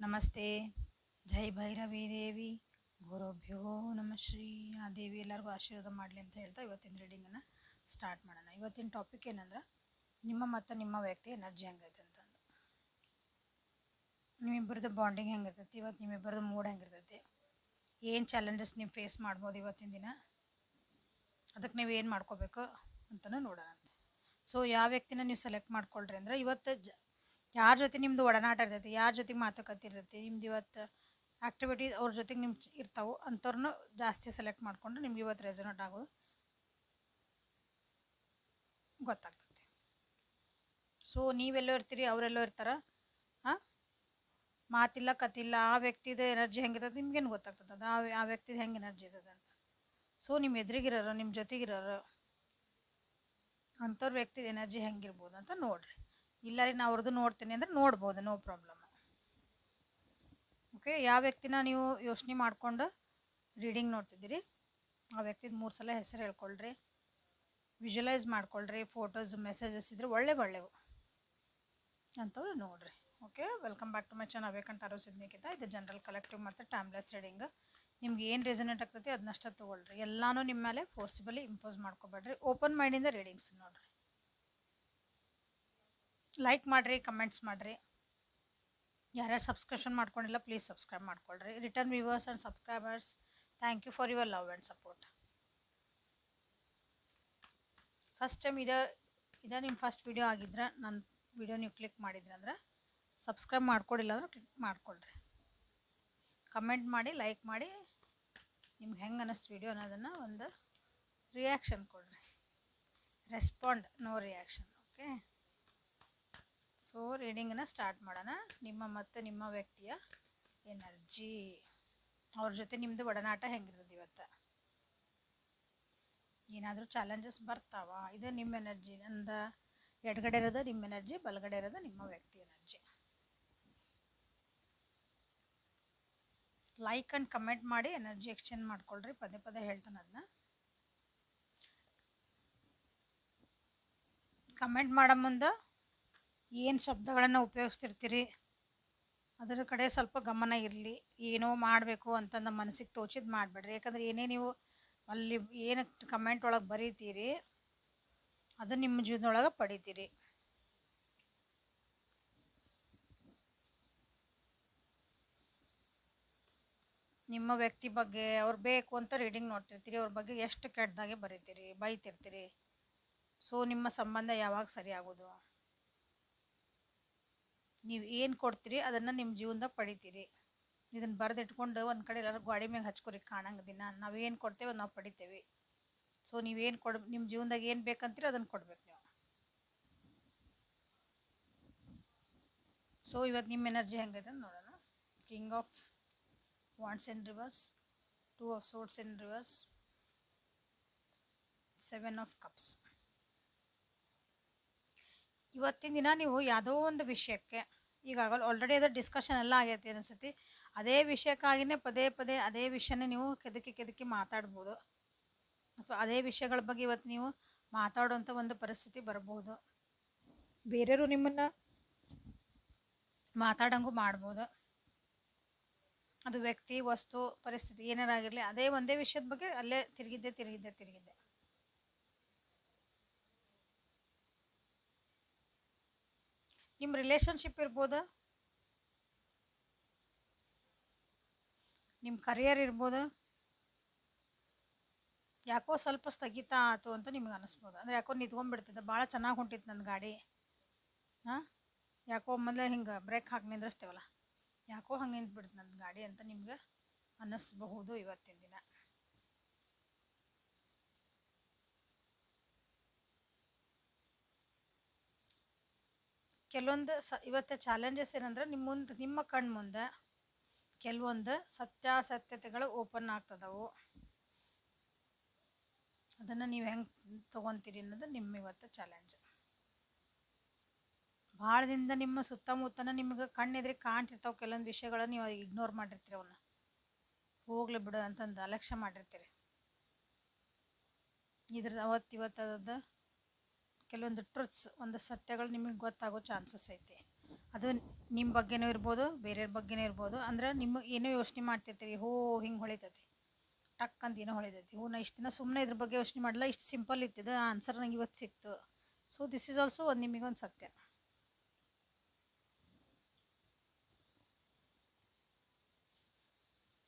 ನಮಸ್ತೆ. ಜೈ ಭೈರವಿ ದೇವಿ. ಗುರುಭ್ಯೋ ನಮಃ ಶ್ರೀ. ಆ ದೇವಿ ಎಲ್ಲರಿಗೂ ಆಶೀರ್ವಾದ ಮಾಡಲಿ ಅಂತ ಹೇಳ್ತಾ ಇವತ್ತಿನ ರೀಡಿಂಗನ್ನು ಸ್ಟಾರ್ಟ್ ಮಾಡೋಣ. ಇವತ್ತಿನ ಟಾಪಿಕ್ ಏನಂದ್ರೆ ನಿಮ್ಮ ಮತ್ತು ನಿಮ್ಮ ವ್ಯಕ್ತಿ ಎನರ್ಜಿ ಹೆಂಗೈತೆ ಅಂತಂದು. ನಿಮ್ಮಿಬ್ಬರದ್ದು ಬಾಂಡಿಂಗ್ ಹೆಂಗಿರ್ತೈತಿ, ಇವತ್ತು ನಿಮ್ಮಿಬ್ಬರದ್ದು ಮೂಡ್ ಹೆಂಗಿರ್ತೈತಿ, ಏನು ಚಾಲೆಂಜಸ್ ನೀವು ಫೇಸ್ ಮಾಡ್ಬೋದು ಇವತ್ತಿನ ದಿನ, ಅದಕ್ಕೆ ನೀವು ಏನು ಮಾಡ್ಕೋಬೇಕು ಅಂತಲೂ ನೋಡೋಣ ಅಂತ. ಸೊ ಯಾವ ವ್ಯಕ್ತಿನ ನೀವು ಸೆಲೆಕ್ಟ್ ಮಾಡ್ಕೊಳ್ರಿ ಅಂದ್ರೆ ಇವತ್ತು ಯಾರ ಜೊತೆ ನಿಮ್ಮದು ಒಡನಾಟ ಇರ್ತೈತಿ, ಯಾರ ಜೊತೆಗೆ ಮಾತುಕತೆ ಇರ್ತೈತಿ, ನಿಮ್ದು ಇವತ್ತು ಆ್ಯಕ್ಟಿವಿಟಿ ಅವ್ರ ಜೊತೆಗೆ ನಿಮ್ಮ ಇರ್ತಾವೆ ಅಂಥವ್ರನ್ನ ಜಾಸ್ತಿ ಸೆಲೆಕ್ಟ್ ಮಾಡಿಕೊಂಡ್ರೆ ನಿಮ್ಗೆ ಇವತ್ತು ರೆಸೊನೇಟ್ ಆಗೋದು ಗೊತ್ತಾಗ್ತೈತಿ. ಸೊ ನೀವೆಲ್ಲೋ ಇರ್ತೀರಿ, ಅವರೆಲ್ಲೋ ಇರ್ತಾರೆ, ಹಾಂ, ಮಾತಿಲ್ಲ ಕತಿಲ್ಲ, ಆ ವ್ಯಕ್ತಿದು ಎನರ್ಜಿ ಹೆಂಗಿರ್ತದೆ ನಿಮ್ಗೇನು ಗೊತ್ತಾಗ್ತದೆ, ಅದು ಆ ವ್ಯಕ್ತಿದು ಹೆಂಗೆ ಎನರ್ಜಿ ಇರ್ತದೆ ಅಂತ. ಸೊ ನಿಮ್ಮ ಎದುರಿಗಿರೋರು, ನಿಮ್ಮ ಜೊತೆಗಿರೋರು ಅಂಥವ್ರ ವ್ಯಕ್ತಿದ ಎನರ್ಜಿ ಹೆಂಗಿರ್ಬೋದು ಅಂತ ನೋಡಿರಿ. ಇಲ್ಲ ರೀ ನಾ ಅವ್ರದ್ದು ನೋಡ್ತೀನಿ ಅಂದರೆ ನೋಡ್ಬೋದು, ನೋ ಪ್ರಾಬ್ಲಮ್. ಓಕೆ, ಯಾವ ವ್ಯಕ್ತಿನ ನೀವು ಯೋಚನೆ ಮಾಡಿಕೊಂಡು ರೀಡಿಂಗ್ ನೋಡ್ತಿದ್ದೀರಿ ಆ ವ್ಯಕ್ತಿದ 3 ಸಲ ಹೆಸರು ಹೇಳ್ಕೊಳ್ರಿ, ವಿಜುವಲೈಸ್ ಮಾಡ್ಕೊಳ್ರಿ, ಫೋಟೋಸ್ ಮೆಸೇಜಸ್ ಇದ್ರೆ ಒಳ್ಳೆವು ಅಂಥವ್ರು ನೋಡಿರಿ. Okay, welcome back to my channel ಅವೇಕಂಟ್ ಆರೋ ಸಿದ್ನಿಕಿತ. ಇದು ಜನರಲ್ ಕಲೆಕ್ಟಿವ್ ಮತ್ತು ಟೈಮ್ಲೆಸ್ ರೀಡಿಂಗ್. ನಿಮ್ಗೆ ಏನು ರೆಸನೇಟ್ ಆಗ್ತೈತಿ ಅದನ್ನಷ್ಟೇ ತೊಗೊಳ್ರಿ, ಎಲ್ಲನೂ ನಿಮ್ಮ ಮೇಲೆ ಫೋರ್ಸಿಬಲಿ ಇಂಪೋಸ್ ಮಾಡ್ಕೊಬೇಡ್ರಿ. ಓಪನ್ ಮೈಂಡಿಂದ ರೀಡಿಂಗ್ಸ್ ನೋಡಿರಿ. ಲೈಕ್ ಮಾಡಿರಿ, ಕಮೆಂಟ್ಸ್ ಮಾಡಿರಿ. ಯಾರ್ಯಾರು ಸಬ್ಸ್ಕ್ರಿಪ್ಷನ್ ಮಾಡ್ಕೊಂಡಿಲ್ಲ ಪ್ಲೀಸ್ ಸಬ್ಸ್ಕ್ರೈಬ್ ಮಾಡ್ಕೊಳ್ರಿ. Return viewers and subscribers, thank you for your love and support. First time ಇದು ನಿಮ್ಮ ಫಸ್ಟ್ ವಿಡಿಯೋ ಆಗಿದ್ರೆ ನನ್ನ ವಿಡಿಯೋ ನೀವು ಕ್ಲಿಕ್ ಮಾಡಿದ್ರಿ ಅಂದ್ರೆ ಸಬ್ಸ್ಕ್ರೈಬ್ ಮಾಡ್ಕೊಡಿಲ್ಲ ಅಂದ್ರೆ ಕ್ಲಿಕ್ ಮಾಡ್ಕೊಳ್ರಿ. ಕಮೆಂಟ್ ಮಾಡಿ, ಲೈಕ್ ಮಾಡಿ, ನಿಮ್ಗೆ ಹೆಂಗೆ ಅನ್ನಿಸ್ತು ವಿಡಿಯೋ ಅನ್ನೋದನ್ನು ಒಂದು ರಿಯಾಕ್ಷನ್ ಕೊಡ್ರಿ. Respond, no reaction. Okay, so ರೀಡಿಂಗನ್ನು ಸ್ಟಾರ್ಟ್ ಮಾಡೋಣ. ನಿಮ್ಮ ಮತ್ತು ನಿಮ್ಮ ವ್ಯಕ್ತಿಯ ಎನರ್ಜಿ, ಅವ್ರ ಜೊತೆ ನಿಮ್ಮದು ಒಡನಾಟ ಹೆಂಗಿರ್ತದೆ ಇವತ್ತು, ಏನಾದರೂ ಚಾಲೆಂಜಸ್ ಬರ್ತಾವ, ಇದು ನಿಮ್ಮ ಎನರ್ಜಿ. ನಂದು ಎಡಗಡೆ ಇರೋದು ನಿಮ್ಮ ಎನರ್ಜಿ, ಬಲಗಡೆ ಇರೋದು ನಿಮ್ಮ ವ್ಯಕ್ತಿ ಎನರ್ಜಿ. ಲೈಕ್ ಆ್ಯಂಡ್ ಕಮೆಂಟ್ ಮಾಡಿ ಎನರ್ಜಿ ಎಕ್ಸ್ಚೇಂಜ್ ಮಾಡ್ಕೊಳ್ರಿ. ಪದೇ ಪದೇ ಹೇಳ್ತಾನೆ ಅದನ್ನ. ಕಮೆಂಟ್ ಮಾಡೋ ಮುಂದೆ ಏನು ಶಬ್ದಗಳನ್ನು ಉಪಯೋಗಿಸ್ತಿರ್ತೀರಿ ಅದರ ಕಡೆ ಸ್ವಲ್ಪ ಗಮನ ಇರಲಿ. ಏನೋ ಮಾಡಬೇಕು ಅಂತ ನಮ್ಮ ಮನಸ್ಸಿಗೆ ತೋಚಿದ್ದು ಮಾಡಬೇಡ್ರಿ. ಯಾಕಂದ್ರೆ ಏನೇ ನೀವು ಅಲ್ಲಿ ಏನು ಕಮೆಂಟ್ ಒಳಗೆ ಬರೀತೀರಿ ಅದು ನಿಮ್ಮ ಜೀವನದೊಳಗೆ ಪಡಿತೀರಿ. ನಿಮ್ಮ ವ್ಯಕ್ತಿ ಬಗ್ಗೆ ಅವ್ರು ಬೇಕು ಅಂತ ರೀಡಿಂಗ್ ನೋಡ್ತಿರ್ತೀರಿ, ಅವ್ರ ಬಗ್ಗೆ ಎಷ್ಟು ಕೆಟ್ಟದಾಗೆ ಬರೀತೀರಿ, ಬೈತಿರ್ತೀರಿ. ಸೊ ನಿಮ್ಮ ಸಂಬಂಧ ಯಾವಾಗ ಸರಿ ಆಗೋದು, ನೀವು ಏನು ಕೊಡ್ತೀರಿ ಅದನ್ನು ನಿಮ್ಮ ಜೀವನದಾಗ ಪಡಿತೀರಿ. ಇದನ್ನು ಬರೆದಿಟ್ಕೊಂಡು ಒಂದು ಕಡೆ ಎಲ್ಲರೂ ಗಾಡಿ ಮ್ಯಾಗ ಹಚ್ಕೊರಿ ಕಾಣಂಗೆ. ದಿನ ನಾವೇನು ಕೊಡ್ತೇವೆ ನಾವು ಪಡಿತೇವೆ. ಸೊ ನೀವೇನು ನಿಮ್ಮ ಜೀವನದಾಗ ಏನು ಬೇಕಂತೀರಿ ಅದನ್ನು ಕೊಡ್ಬೇಕು ನೀವು. ಸೊ ಇವತ್ತು ನಿಮ್ಮ ಎನರ್ಜಿ ಹೆಂಗೈತೆ ಅಂತ ನೋಡೋಣ. King of wands in reverse, 2 of swords in reverse, 7 of cups. ಇವತ್ತಿನ ದಿನ ನೀವು ಯಾವುದೋ ಒಂದು ವಿಷಯಕ್ಕೆ, ಈಗಾಗಲೇ ಆಲ್ರೆಡಿ ಅದರ ಡಿಸ್ಕಷನ್ ಎಲ್ಲ ಆಗೈತಿ ಅನಿಸುತ್ತೆ, ಅದೇ ವಿಷಯಕ್ಕಾಗಿಯೇ ಪದೇ ಪದೇ ಅದೇ ವಿಷಯನೇ ನೀವು ಕೆದಕಿ ಮಾತಾಡ್ಬೋದು, ಅಥವಾ ಅದೇ ವಿಷಯಗಳ ಬಗ್ಗೆ ಇವತ್ತು ನೀವು ಮಾತಾಡುವಂಥ ಒಂದು ಪರಿಸ್ಥಿತಿ ಬರ್ಬೋದು. ಬೇರೆಯವರು ನಿಮ್ಮನ್ನು ಮಾತಾಡಂಗೂ ಮಾಡ್ಬೋದು. ಅದು ವ್ಯಕ್ತಿ, ವಸ್ತು, ಪರಿಸ್ಥಿತಿ ಏನಾರಾಗಿರಲಿ, ಅದೇ ಒಂದೇ ವಿಷಯದ ಬಗ್ಗೆ ಅಲ್ಲೇ ತಿರುಗಿದ್ದೆ. ನಿಮ್ಮ ರಿಲೇಷನ್ಶಿಪ್ ಇರ್ಬೋದು, ನಿಮ್ಮ ಕರಿಯರ್ ಇರ್ಬೋದು, ಯಾಕೋ ಸ್ವಲ್ಪ ಸ್ಥಗಿತ ಆಯಿತು ಅಂತ ನಿಮ್ಗೆ ಅನ್ನಿಸ್ಬೋದು. ಅಂದರೆ ಯಾಕೋ ನಿಂತ್ಕೊಂಡ್ಬಿಡ್ತಿದ್ದೆ, ಭಾಳ ಚೆನ್ನಾಗಿ ಹೊಂಟಿತ್ತು ನನ್ನ ಗಾಡಿ, ಹಾಂ, ಯಾಕೋ ಮೊದಲೇ ಹಿಂಗೆ ಬ್ರೇಕ್ ಹಾಕಿ ನಿಂದ್ರಿಸ್ತೇವಲ್ಲ, ಯಾಕೋ ಹಂಗೆ ನಿಂತ್ಬಿಡ್ತು ನನ್ನ ಗಾಡಿ ಅಂತ ನಿಮ್ಗೆ ಅನ್ನಿಸ್ಬಹುದು ಇವತ್ತಿನ ದಿನ. ಕೆಲವೊಂದು ಇವತ್ತು ಚಾಲೆಂಜಸ್ ಏನಂದ್ರೆ ನಿಮ್ಮ ಕಣ್ಣು ಮುಂದೆ ಕೆಲವೊಂದು ಸತ್ಯಾಸತ್ಯತೆಗಳು ಓಪನ್ ಆಗ್ತದವು. ಅದನ್ನು ನೀವು ಹೆಂಗೆ ತೊಗೊತೀರಿ ಅನ್ನೋದು ನಿಮ್ಮ ಇವತ್ತು ಚಾಲೆಂಜ್. ಭಾಳ ದಿನದಿಂದ ನಿಮ್ಮ ಸುತ್ತಮುತ್ತನ ನಿಮ್ಗೆ ಕಣ್ಣೆದ್ರಿಗೆ ಕಾಣ್ತಿರ್ತಾವೆ ಕೆಲವೊಂದು ವಿಷಯಗಳನ್ನ ನೀವು ಇಗ್ನೋರ್ ಮಾಡಿರ್ತೀರಿ, ಅವನ್ನ ಹೋಗ್ಲಿ ಬಿಡು ಅಂತಂದು ಅಲಕ್ಷ್ಯ ಮಾಡಿರ್ತೀರಿ. ಇವತ್ತು ಕೆಲವೊಂದು ಟ್ರುತ್ಸ್, ಒಂದು ಸತ್ಯಗಳು ನಿಮಗೆ ಗೊತ್ತಾಗೋ ಚಾನ್ಸಸ್ ಐತಿ. ಅದು ನಿಮ್ಮ ಬಗ್ಗೆನೂ ಇರ್ಬೋದು, ಬೇರೆಯವ್ರ ಬಗ್ಗೆನೂ ಇರ್ಬೋದು. ಅಂದ್ರೆ ನಿಮ್ಮ ಏನೋ ಯೋಚನೆ ಮಾಡ್ತಿರ್ತೀರಿ, ಹೋ ಹಿಂಗೆ ಹೊಳಿತೈತಿ, ಟಕ್ ಅಂತ ಏನೋ ಹೊಳಿತೈತಿ, ಹೋ ನಾ ಇಷ್ಟು ದಿನ ಸುಮ್ಮನೆ ಇದ್ರ ಬಗ್ಗೆ ಯೋಚನೆ ಮಾಡಲ್ಲ, ಇಷ್ಟು ಸಿಂಪಲ್ ಇತ್ತಿದ್ದು ಆನ್ಸರ್ ನಂಗೆ ಇವತ್ತು ಸಿಕ್ತು. ಸೊ ದಿಸ್ ಈಸ್ ಆಲ್ಸೋ ಒಂದು ನಿಮಗೊಂದು ಸತ್ಯ.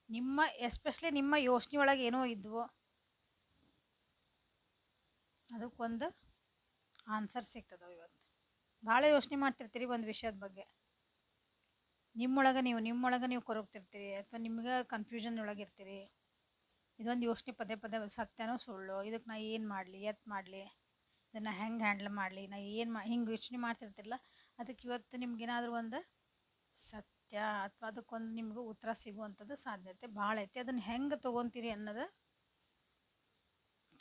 ನಿಮ್ಮ ಎಸ್ಪೆಷಲಿ ನಿಮ್ಮ ಯೋಚನೆ ಒಳಗೆ ಏನೋ ಇದ್ವೋ ಅದಕ್ಕೊಂದು ಆನ್ಸರ್ ಸಿಗ್ತದವು ಇವತ್ತು. ಭಾಳ ಯೋಚನೆ ಮಾಡ್ತಿರ್ತೀರಿ ಒಂದು ವಿಷಯದ ಬಗ್ಗೆ, ನಿಮ್ಮೊಳಗೆ ನೀವು ಕೊರಗ್ತಿರ್ತೀರಿ ಅಥವಾ ನಿಮ್ಗೆ ಕನ್ಫ್ಯೂಷನ್ ಒಳಗಿರ್ತೀರಿ. ಇದೊಂದು ಯೋಚನೆ ಪದೇ ಪದೇ ಸತ್ಯನೋ ಸುಳ್ಳು, ಇದಕ್ಕೆ ನಾ ಏನು ಮಾಡಲಿ, ಎತ್ತು ಮಾಡಲಿ, ಇದನ್ನು ಹೆಂಗೆ ಹ್ಯಾಂಡ್ಲ್ ಮಾಡಲಿ, ನಾ ಏನು ಹಿಂಗೆ ಯೋಚನೆ ಮಾಡ್ತಿರ್ತಿರಲ್ಲ, ಅದಕ್ಕೆ ಇವತ್ತು ನಿಮ್ಗೇನಾದರೂ ಒಂದು ಸತ್ಯ ಅಥವಾ ಅದಕ್ಕೊಂದು ನಿಮ್ಗೆ ಉತ್ತರ ಸಿಗುವಂಥದ್ದು ಸಾಧ್ಯತೆ ಭಾಳ ಐತಿ. ಅದನ್ನು ಹೆಂಗೆ ತೊಗೊತೀರಿ ಅನ್ನೋದು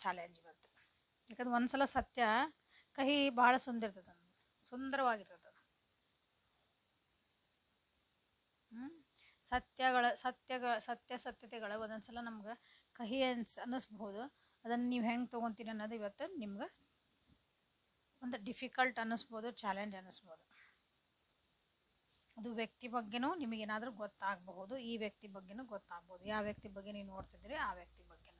ಚಾಲೆಂಜ್ ಇವತ್ತು. ಯಾಕಂದ್ರೆ ಒಂದು ಸಲ ಸತ್ಯ ಕಹಿ ಭಾಳ ಸುಂದರವಾಗಿರ್ತದೆ. ಸತ್ಯತೆಗಳು ಒಂದೊಂದು ಸಲ ನಮ್ಗೆ ಕಹಿ ಅನ್ನಿಸ್ಬೋದು. ಅದನ್ನು ನೀವು ಹೆಂಗೆ ತೊಗೊತೀರಿ ಅನ್ನೋದು ಇವತ್ತು ನಿಮ್ಗೆ ಒಂದು ಡಿಫಿಕಲ್ಟ್ ಅನ್ನಿಸ್ಬೋದು, ಚಾಲೆಂಜ್ ಅನ್ನಿಸ್ಬೋದು. ಅದು ವ್ಯಕ್ತಿ ಬಗ್ಗೆನೂ ನಿಮಗೇನಾದರೂ ಗೊತ್ತಾಗಬಹುದು, ಈ ವ್ಯಕ್ತಿ ಬಗ್ಗೆನೂ ಗೊತ್ತಾಗ್ಬೋದು. ಯಾವ ವ್ಯಕ್ತಿ ಬಗ್ಗೆ ನೀವು ನೋಡ್ತಿದ್ದೀರಿ ಆ ವ್ಯಕ್ತಿ ಬಗ್ಗೆನೂ.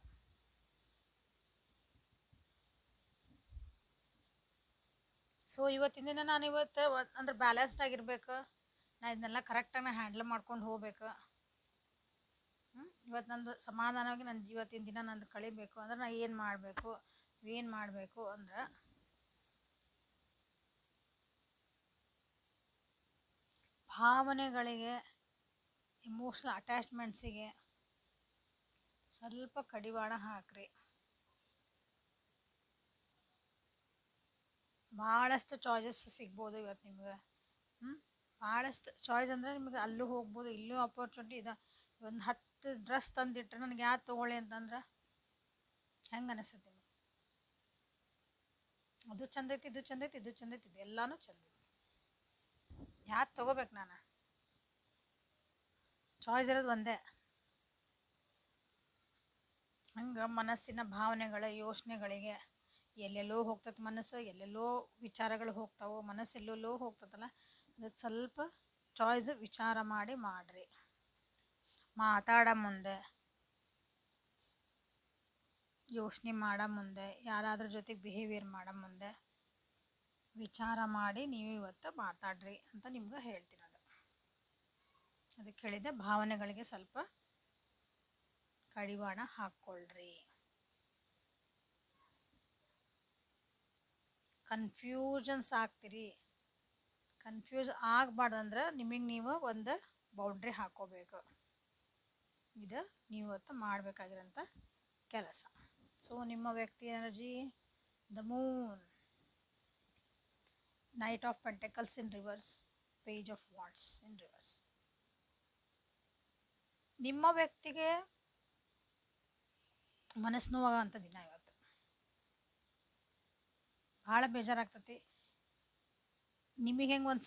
ಸೊ ಇವತ್ತಿನ ದಿನ ನಾನು ಅಂದ್ರೆ ಬ್ಯಾಲೆನ್ಸ್ಡ್ ಆಗಿರ್ಬೇಕು, ನಾ ಇದನ್ನೆಲ್ಲ ಕರೆಕ್ಟಾಗಿ ಹ್ಯಾಂಡಲ್ ಮಾಡ್ಕೊಂಡು ಹೋಗ್ಬೇಕು. ಇವತ್ತು ನಂದು ಸಮಾಧಾನವಾಗಿ ನನ್ನ ಇವತ್ತಿನ ದಿನ ನಂದು ಕಳಿಬೇಕು ಅಂದ್ರೆ ನಾ ಏನು ಮಾಡಬೇಕು ಅಂದ್ರೆ ಭಾವನೆಗಳಿಗೆ, ಇಮೋಷ್ನಲ್ ಅಟ್ಯಾಚ್ಮೆಂಟ್ಸಿಗೆ ಸ್ವಲ್ಪ ಕಡಿವಾಣ ಹಾಕ್ರಿ. ಭಾಳಷ್ಟು ಚಾಯ್ಸಸ್ ಸಿಗ್ಬೋದು ಇವತ್ತು ನಿಮ್ಗೆ. ಭಾಳಷ್ಟು ಚಾಯ್ಸ್ ಅಂದರೆ ನಿಮ್ಗೆ ಅಲ್ಲೂ ಹೋಗ್ಬೋದು, ಇಲ್ಲೂ ಆಪರ್ಚುನಿಟಿ ಇದೆ. ಒಂದು 10 ಡ್ರೆಸ್ ತಂದಿಟ್ರೆ ನನಗೆ ಯಾವ್ದು ತೊಗೊಳ್ಳಿ ಅಂತಂದ್ರೆ ಹೆಂಗೆ ಅನಿಸ್ತದೆ ನಿಮಗೆ? ಅದು ಚಂದ ಐತಿ, ಇದು ಚಂದ ಐತಿ, ಇದು ಚಂದ ಐತಿ, ಇದು ಎಲ್ಲನೂ ಚಂದ ಐತಿ, ಯಾವ್ದು ತೊಗೋಬೇಕು ನಾನು? ಚಾಯ್ಸ್ ಇರೋದು ಒಂದೇ. ಹಂಗೆ ಮನಸ್ಸಿನ ಭಾವನೆಗಳ ಯೋಚನೆಗಳಿಗೆ ಎಲ್ಲೆಲ್ಲೋ ಹೋಗ್ತದೆ ಮನಸ್ಸು, ಎಲ್ಲೆಲ್ಲೋ ವಿಚಾರಗಳು ಹೋಗ್ತಾವೆ, ಮನಸ್ಸು ಎಲ್ಲೆಲ್ಲೋ ಹೋಗ್ತದಲ್ಲ, ಅದಕ್ಕೆ ಸ್ವಲ್ಪ ಚಾಯ್ಸ್ ವಿಚಾರ ಮಾಡಿರಿ. ಮಾತಾಡೋ ಮುಂದೆ, ಯೋಚನೆ ಮಾಡೋ ಮುಂದೆ, ಯಾರಾದ್ರ ಜೊತೆಗೆ ಬಿಹೇವಿಯರ್ ಮಾಡೋ ಮುಂದೆ ವಿಚಾರ ಮಾಡಿ ನೀವು ಇವತ್ತು ಮಾತಾಡ್ರಿ ಅಂತ ನಿಮ್ಗೆ ಹೇಳ್ತಿರೋದು. ಅದಕ್ಕೆ ಹೇಳಿದೆ, ಭಾವನೆಗಳಿಗೆ ಸ್ವಲ್ಪ ಕಡಿವಾಣ ಹಾಕ್ಕೊಳ್ರಿ. ಕನ್ಫ್ಯೂಷನ್ಸ್ ಆಗ್ತೀರಿ, ಕನ್ಫ್ಯೂಸ್ ಆಗಬಾರ್ದಂದ್ರೆ ನಿಮಗೆ ನೀವು ಒಂದು ಬೌಂಡ್ರಿ ಹಾಕ್ಕೋಬೇಕು. ಇದು ನೀವು ಇವತ್ತು ಮಾಡಬೇಕಾಗಿರೋಂಥ ಕೆಲಸ. ಸೊ ನಿಮ್ಮ ವ್ಯಕ್ತಿ energy, the moon, knight of pentacles in reverse, page of wands in reverse. ನಿಮ್ಮ ವ್ಯಕ್ತಿಗೆ ಮನಸ್ಸು ನೋವಾಗಂಥ ದಿನ ಇವತ್ತು. ಭಾಳ ಬೇಜಾರಾಗ್ತತಿ. ನಿಮಗೆ ಹೆಂಗೆ ಒಂದು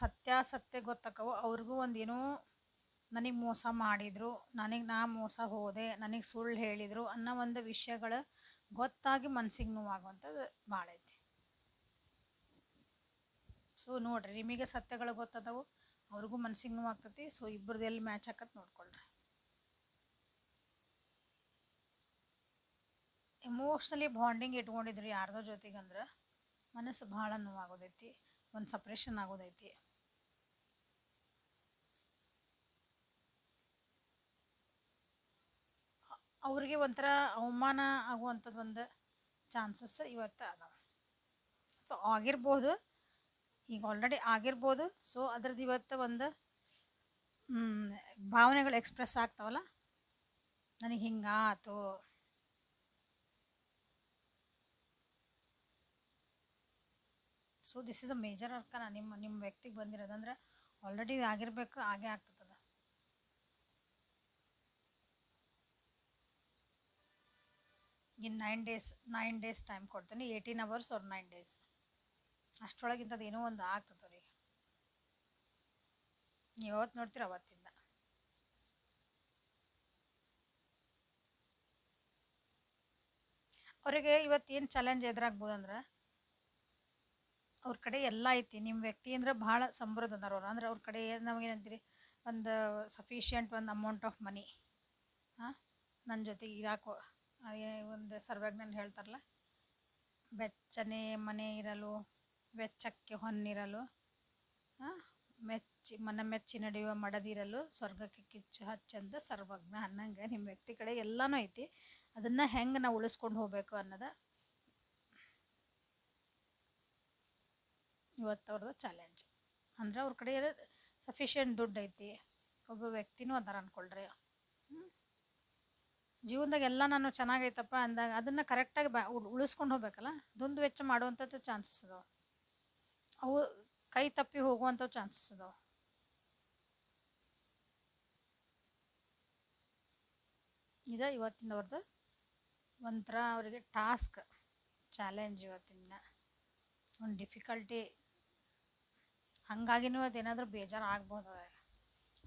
ಸತ್ಯ ಗೊತ್ತಾಕವೋ ಅವ್ರಿಗೂ ಒಂದು ಏನೋ ನನಗೆ ಮೋಸ ಮಾಡಿದರು, ನಾ ಮೋಸ ಹೋದೆ, ನನಗೆ ಸುಳ್ಳು ಹೇಳಿದರು ಅನ್ನೋ ಒಂದು ವಿಷಯಗಳು ಗೊತ್ತಾಗಿ ಮನ್ಸಿಗೆ ನೋವಾಗುವಂಥದ್ದು ಭಾಳ ಐತಿ. ಸೊ ನೋಡಿರಿ, ನಿಮಗೆ ಸತ್ಯಗಳು ಗೊತ್ತದವು, ಅವ್ರಿಗೂ ಮನ್ಸಿಗೆ ನೋವಾಗ್ತತಿ. ಸೊ ಇಬ್ಬರದ್ದು ಎಲ್ಲಿ ಮ್ಯಾಚ್ ಹಾಕತ್ ನೋಡ್ಕೊಳ್ರಿ. ಎಮೋಷ್ನಲಿ ಬಾಂಡಿಂಗ್ ಇಟ್ಕೊಂಡಿದ್ರಿ ಯಾರ್ದೋ ಜೊತೆಗಂದ್ರೆ ಮನಸ್ಸು ಭಾಳ ನೋವಾಗೋದೈತಿ, ಒಂದು ಸಪ್ರೇಷನ್ ಆಗೋದೈತಿ. ಅವ್ರಿಗೆ ಒಂಥರ ಅವಮಾನ ಆಗುವಂಥದ್ದು ಒಂದು ಚಾನ್ಸಸ್ ಇವತ್ತು ಅದಾವೆ, ಅಥವಾ ಆಗಿರ್ಬೋದು, ಈಗ ಆಲ್ರೆಡಿ ಆಗಿರ್ಬೋದು. ಸೊ ಅದ್ರದ್ದು ಇವತ್ತು ಒಂದು ಭಾವನೆಗಳು ಎಕ್ಸ್ಪ್ರೆಸ್ ಆಗ್ತಾವಲ್ಲ, ನನಗೆ ಹಿಂಗಾತು, so this is a major arcana ನಿಮ್ಮ ವ್ಯಕ್ತಿಗೆ ಬಂದಿರೋದಂದ್ರೆ ಆಲ್ರೆಡಿ ಆಗಿರಬೇಕು, ಆಗೇ ಆಗ್ತದೆ. ಇನ್ನು 9 days ಟೈಮ್ ಕೊಡ್ತೀನಿ, 18 hours or 9 days ಅಷ್ಟರೊಳಗಿಂಥದ್ದು ಏನೋ ಒಂದು ಆಗ್ತದೆ ರೀ. ನೀವು ಯಾವತ್ತು ನೋಡ್ತೀರ ಅವತ್ತಿಂದ. ಅವರಿಗೆ ಇವತ್ತೇನು ಚಾಲೆಂಜ್ ಎದುರಾಗ್ಬೋದಂದ್ರೆ, ಅವ್ರ ಕಡೆ ಎಲ್ಲ ಐತಿ. ನಿಮ್ಮ ವ್ಯಕ್ತಿ ಅಂದ್ರೆ ಭಾಳ ಸಮೃದ್ಧ ಅದಾರ ಅವ್ರು. ಅಂದ್ರೆ ಅವ್ರ ಕಡೆ ನಮಗೇನಂತೀರಿ, ಒಂದು ಸಫಿಷಿಯಂಟ್ ಒಂದು ಅಮೌಂಟ್ ಆಫ್ ಮನಿ, ಹಾಂ, ನನ್ನ ಜೊತೆಗೆ ಇರಾಕೋ ಒಂದು ಸರ್ವಜ್ಞನ್ ಹೇಳ್ತಾರಲ್ಲ, ಬೆಚ್ಚನೆ ಮನೆ ಇರಲು ವೆಚ್ಚಕ್ಕೆ ಹೊನ್ನಿರಲು, ಹಾಂ, ಮೆಚ್ಚಿ ನಡೆಯುವ ಮಡದಿರಲು ಸ್ವರ್ಗಕ್ಕೆ ಕಿಚ್ಚು ಹಚ್ಚಂದ ಸರ್ವಜ್ಞ ಅನ್ನಂಗೆ ನಿಮ್ಮ ವ್ಯಕ್ತಿ ಕಡೆ ಎಲ್ಲನೂ ಐತಿ. ಅದನ್ನು ಹೆಂಗೆ ನಾವು ಉಳಿಸ್ಕೊಂಡು ಹೋಗ್ಬೇಕು ಅನ್ನೋದು ಇವತ್ತು ಅವ್ರದ್ದು ಚಾಲೆಂಜ್. ಅಂದ್ರೆ ಅವ್ರ ಕಡೆ ಸಫಿಷಿಯೆಂಟ್ ದುಡ್ಡು ಐತಿ, ಒಬ್ಬ ವ್ಯಕ್ತಿನೂ ಅದಾರ ಅಂದ್ಕೊಳ್ರಿ. ಜೀವನದಾಗ ಎಲ್ಲ ನಾನು ಚೆನ್ನಾಗೈತಪ್ಪ ಅಂದಾಗ ಅದನ್ನು ಕರೆಕ್ಟಾಗಿ ಉಳಿಸ್ಕೊಂಡು ಹೋಗ್ಬೇಕಲ್ಲ. ದುಂದು ವೆಚ್ಚ ಮಾಡುವಂಥದ್ದು ಚಾನ್ಸಸ್ ಅದಾವೆ, ಅವು ಕೈ ತಪ್ಪಿ ಹೋಗುವಂಥವು ಚಾನ್ಸಸ್ ಅದಾವೆ. ಇದು ಇವತ್ತಿನವ್ರದ್ದು ಒಂಥರ ಅವರಿಗೆ ಟಾಸ್ಕ್, ಚಾಲೆಂಜ್ ಇವತ್ತಿನ ಒಂದು ಡಿಫಿಕಲ್ಟಿ. ಹಾಗಾಗಿನೂ ಅದೇನಾದರೂ ಬೇಜಾರು ಆಗ್ಬೋದು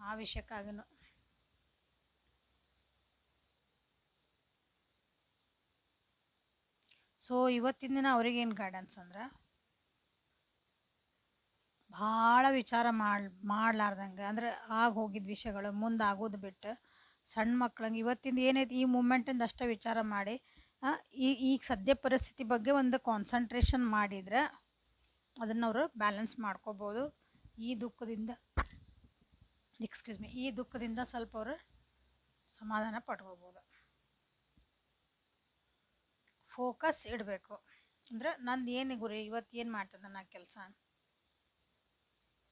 ಆ ವಿಷಯಕ್ಕಾಗಿನೂ. ಸೊ ಇವತ್ತಿನ ದಿನ ಅವ್ರಿಗೇನು ಗೈಡೆನ್ಸ್ ಅಂದ್ರೆ, ಭಾಳ ವಿಚಾರ ಮಾಡ್ಲಾರ್ದಂಗೆ, ಅಂದರೆ ಆಗ ಹೋಗಿದ್ದ ವಿಷಯಗಳು ಮುಂದೆ ಆಗೋದು ಬಿಟ್ಟು ಸಣ್ಣ ಮಕ್ಳಂಗೆ ಇವತ್ತಿಂದ ಏನೈತಿ ಈ ಮೂಮೆಂಟಿಂದ ಅಷ್ಟೇ ವಿಚಾರ ಮಾಡಿ ಈಗ ಸದ್ಯ ಪರಿಸ್ಥಿತಿ ಬಗ್ಗೆ ಒಂದು ಕಾನ್ಸಂಟ್ರೇಷನ್ ಮಾಡಿದರೆ ಅದನ್ನು ಅವರು ಬ್ಯಾಲೆನ್ಸ್ ಮಾಡ್ಕೋಬೋದು. ಈ ದುಃಖದಿಂದ ಈ ದುಃಖದಿಂದ ಸ್ವಲ್ಪ ಅವರು ಸಮಾಧಾನ ಪಡ್ಕೋಬೋದು. ಫೋಕಸ್ ಇಡಬೇಕು. ಅಂದರೆ ನಂದು ಏನು ಗುರಿ, ಇವತ್ತು ಏನು ಮಾಡ್ತದೆ ನಾ ಕೆಲಸ,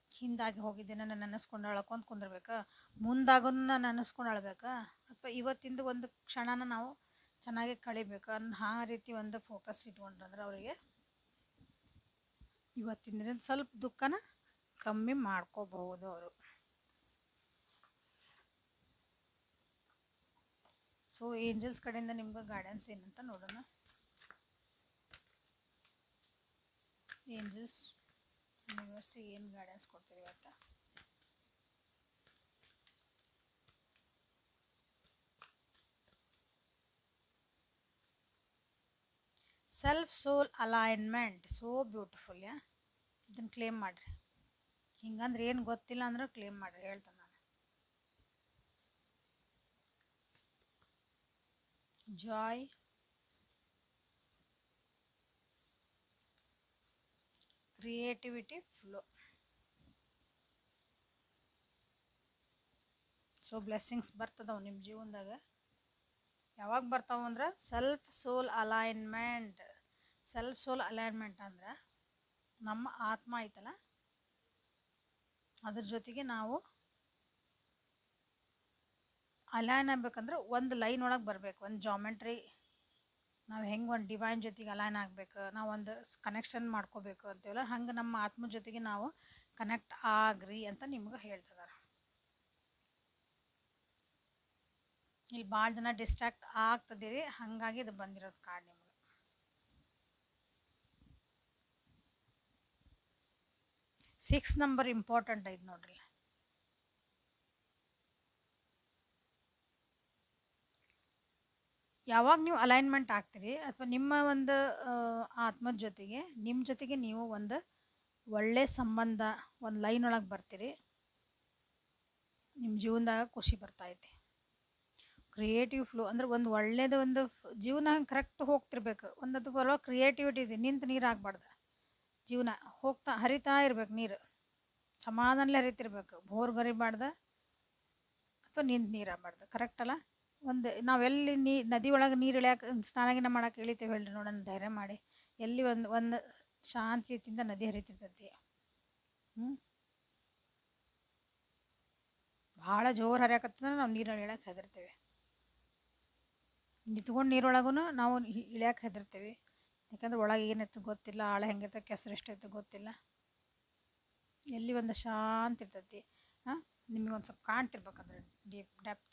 ಹಿಂದಾಗಿ ಹೋಗಿದ್ದೇನೆ ನಾನು ನೆನೆಸ್ಕೊಂಡು ಅಳ್ಕೊಂತ ಕುಂದಿರ್ಬೇಕಾ, ಮುಂದಾಗೋದನ್ನ ನೆನೆಸ್ಕೊಂಡು ಅಳ್ಬೇಕಾ, ಅಥವಾ ಇವತ್ತಿಂದ ಒಂದು ಕ್ಷಣನ ನಾವು ಚೆನ್ನಾಗಿ ಕಳಿಬೇಕು ಆ ರೀತಿ ಒಂದು ಫೋಕಸ್ ಇಟ್ಕೊಂಡ್ರಂದ್ರೆ ಅವರಿಗೆ ಇವತ್ತಿನ ದಿನ ಸ್ವಲ್ಪ ದುಃಖನ ಕಮ್ಮಿ ಮಾಡ್ಕೋಬಹುದು ಅವರು. ಸೊ ಏಂಜಲ್ಸ್ ಕಡೆಯಿಂದ ನಿಮ್ಗೆ ಗೈಡೆನ್ಸ್ ಏನಂತ ನೋಡೋಣ. ಏಂಜಲ್ಸ್ ಯೂನಿವರ್ಸ್ ಏನು ಗೈಡೆನ್ಸ್ ಕೊಡ್ತೀವಿ ಇವತ್ತು? Self soul alignment, so beautiful. ಇದನ್ನು ಕ್ಲೇಮ್ ಮಾಡಿರಿ. ಹಿಂಗಂದ್ರೆ ಏನು ಗೊತ್ತಿಲ್ಲ ಅಂದ್ರೆ ಕ್ಲೇಮ್ ಮಾಡಿರಿ, ಹೇಳ್ತಾನೆ ನಾನು. Joy, creativity, flow. So blessings ಬರ್ತದವು ನಿಮ್ಮ ಜೀವನದಾಗ. ಯಾವಾಗ ಬರ್ತಾವೆ ಅಂದ್ರೆ self soul alignment. Self soul alignment ಅಂದ್ರೆ ನಮ್ಮ ಆತ್ಮ ಐತಲ್ಲ, ಅದ್ರ ಜೊತೆಗೆ ನಾವು ಅಲೈನ್ ಆಗ್ಬೇಕಂದ್ರೆ ಒಂದು ಲೈನ್ ಒಳಗೆ ಬರಬೇಕು, ಒಂದು ಜಾಮೆಟ್ರಿ. ನಾವು ಹೆಂಗೆ ಒಂದು ಡಿವೈನ್ ಜೊತೆಗೆ ಅಲೈನ್ ಆಗಬೇಕು, ನಾವು ಒಂದು ಕನೆಕ್ಷನ್ ಮಾಡ್ಕೋಬೇಕು ಅಂತೀವಲ್ಲ, ಹಂಗೆ ನಮ್ಮ ಆತ್ಮ ಜೊತೆಗೆ ನಾವು ಕನೆಕ್ಟ್ ಆಗ್ರಿ ಅಂತ ನಿಮ್ಗೆ ಹೇಳ್ತಿದಾರೆ. ಇಲ್ಲಿ ಭಾಳ ಜನ ಡಿಸ್ಟ್ರಾಕ್ಟ್ ಆಗ್ತದಿರಿ, ಹಾಗಾಗಿ ಇದು ಬಂದಿರೋದು ಕಾರ್ಡ್ ನಿಮ್ಗೆ. ಸಿಕ್ಸ್ ನಂಬರ್ ಇಂಪಾರ್ಟೆಂಟ್ ಐತೆ ನೋಡ್ರಿ. ಯಾವಾಗ ನೀವು ಅಲೈನ್ಮೆಂಟ್ ಆಗ್ತೀರಿ ಅಥವಾ ನಿಮ್ಮ ಒಂದು ಆತ್ಮದ ಜೊತೆಗೆ ನಿಮ್ಮ ಜೊತೆಗೆ ನೀವು ಒಂದು ಒಳ್ಳೆ ಸಂಬಂಧ ಒಂದು ಲೈನ್ ಒಳಗೆ ಬರ್ತೀರಿ, ನಿಮ್ಮ ಜೀವನದಾಗ ಖುಷಿ ಬರ್ತಾಯಿದೆ. ಕ್ರಿಯೇಟಿವ್ ಫ್ಲೋ ಅಂದ್ರೆ ಒಂದು ಒಳ್ಳೇದು ಒಂದು ಜೀವನ ಹಂಗೆ ಕರೆಕ್ಟ್ ಹೋಗ್ತಿರ್ಬೇಕು. ಒಂದದು ಬರೋ ಕ್ರಿಯೇಟಿವಿಟಿ ಇದೆ, ನಿಂತು ನೀರು ಆಗಬಾರ್ದು. ಜೀವನ ಹರಿತಾ ಇರ್ಬೇಕು, ನೀರು ಸಮಾಧಾನಲೇ ಹರಿತಿರ್ಬೇಕು, ಬೋರ್ ಗರಿಬಾರ್ದು ಅಥವಾ ನಿಂತು ನೀರು ಆಗಬಾರ್ದು. ಕರೆಕ್ಟಲ್ಲ? ಒಂದು ನಾವೆಲ್ಲಿ ನದಿ ಒಳಗೆ ನೀರು ಇಳಿಯೋಕೆ ಸ್ನಾನಗಿನ ಮಾಡೋಕೆ ಇಳಿತೇವೆ ಹೇಳ್ರಿ, ನೋಡೋಣ ಧೈರ್ಯ ಮಾಡಿ. ಎಲ್ಲಿ ಒಂದು ಶಾಂತ ರೀತಿಯಿಂದ ನದಿ ಹರಿತಿರ್ತೈತಿ. ಭಾಳ ಜೋರು ಹರಿಯಾಕತ್ತಂದ್ರೆ ನಾವು ನೀರಲ್ಲಿ ಇಳಿಯೋಕೆ ಹೆದರ್ತೀವಿ. ನಿಂತ್ಕೊಂಡು ನೀರೊಳಗೂ ನಾವು ಇಳಿಯೋಕೆ ಹೆದರ್ತೀವಿ, ಯಾಕಂದ್ರೆ ಒಳಗೆ ಏನೈತೆ ಗೊತ್ತಿಲ್ಲ, ಆಳ ಹೆಂಗಿರ್ತದೆ, ಕೆಸರು ಎಷ್ಟೈತೆ ಗೊತ್ತಿಲ್ಲ. ಎಲ್ಲಿ ಒಂದು ಶಾಂತ ಇರ್ತೈತಿ, ನಿಮಗೊಂದು ಸ್ವಲ್ಪ ಕಾಣ್ತಿರ್ಬೇಕಂದ್ರೆ ಡೆಪ್ತ್.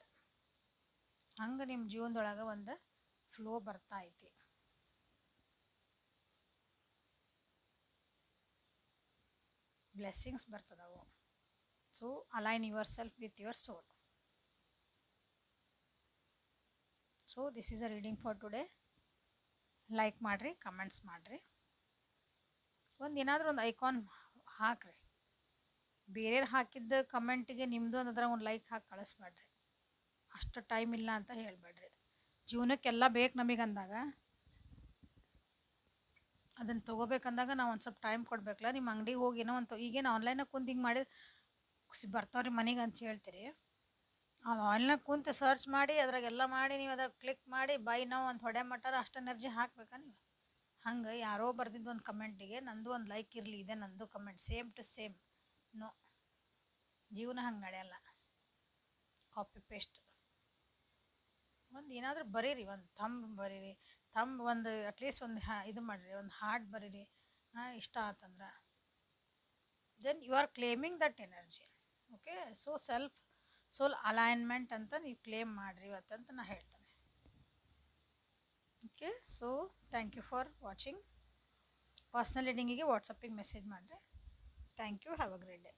ಹಂಗೆ ನಿಮ್ಮ ಜೀವನದೊಳಗೆ ಒಂದು ಫ್ಲೋ ಬರ್ತಾ ಐತಿ. ಬ್ಲೆಸ್ಸಿಂಗ್ಸ್ ಬರ್ತದವು. So align your self with your soul. So this is a reading for today. Like ಮಾಡಿರಿ, ಕಮೆಂಟ್ಸ್ ಮಾಡಿರಿ. ಒಂದು ಏನಾದರೂ ಒಂದು ಐಕಾನ್ ಹಾಕ್ರಿ. ಬೇರೆಯವ್ರು ಹಾಕಿದ್ದ ಕಮೆಂಟಿಗೆ ನಿಮ್ಮದು ಅನ್ನೋದ್ರಾಗ ಒಂದು ಲೈಕ್ ಹಾಕಿ ಕಳಿಸ್ಬೇಡ್ರಿ. ಅಷ್ಟು ಟೈಮ್ ಇಲ್ಲ ಅಂತ ಹೇಳಬೇಡ್ರಿ. ಜೀವನಕ್ಕೆಲ್ಲ ಬೇಕು ನಮಗೆ ಅಂದಾಗ ಅದನ್ನು ತೊಗೋಬೇಕಂದಾಗ ನಾವು ಒಂದು ಸ್ವಲ್ಪ ಟೈಮ್ ಕೊಡಬೇಕಲ್ಲ. ನಿಮ್ಮ ಅಂಗಡಿಗೆ ಹೋಗಿ ಏನೋ ಒಂದು ಈಗೇನು ಆನ್ಲೈನಾಗ ಕುಂತು ಹಿಂಗೆ ಮಾಡಿದ್ರೆ ಬರ್ತಾವ್ರಿ ಮನೆಗೆ ಅಂತ ಹೇಳ್ತೀರಿ. ಅದು ಆನ್ಲೈನಾಗ ಕುಂತು ಸರ್ಚ್ ಮಾಡಿ ಅದ್ರಾಗೆಲ್ಲ ಮಾಡಿ ನೀವು ಅದ್ರಾಗ ಕ್ಲಿಕ್ ಮಾಡಿ ಬೈ ನಾವು ಒಂದು ಹೊಡೆ ಮಟ್ಟಾರ ಅಷ್ಟು ಎನರ್ಜಿ ಹಾಕ್ಬೇಕಾ ನೀವು? ಹಂಗೆ ಯಾರೋ ಬರ್ದಿದ್ದು ಒಂದು ಕಮೆಂಟಿಗೆ ನಂದು ಒಂದು ಲೈಕ್ ಇರಲಿ, ಇದೆ ನಂದು comment same to same. No, ಜೀವನ ಹಂಗೆ ನಡೆಯಲ್ಲ. ಕಾಪಿ ಪೇಸ್ಟ್ ಒಂದು ಏನಾದರೂ ಬರೀರಿ, ಒಂದು ಬರೀರಿ, ಒಂದು ಅಟ್ಲೀಸ್ಟ್ ಒಂದು ಇದು ಮಾಡಿರಿ, ಒಂದು ಹಾರ್ಟ್ ಬರೀರಿ. ಇಷ್ಟ ಆತಂದ್ರೆ then you are claiming that energy. Okay, so soul alignment ಅಂತ ನೀವು ಕ್ಲೇಮ್ ಮಾಡಿರಿ ಇವತ್ತಂತ ನಾ ಹೇಳ್ತೇನೆ. Okay, so thank you for watching. Personal ರೀಡಿಂಗಿಗೆ ವಾಟ್ಸಪ್ಪಿಗೆ ಮೆಸೇಜ್ ಮಾಡಿರಿ. Thank you, have a great day.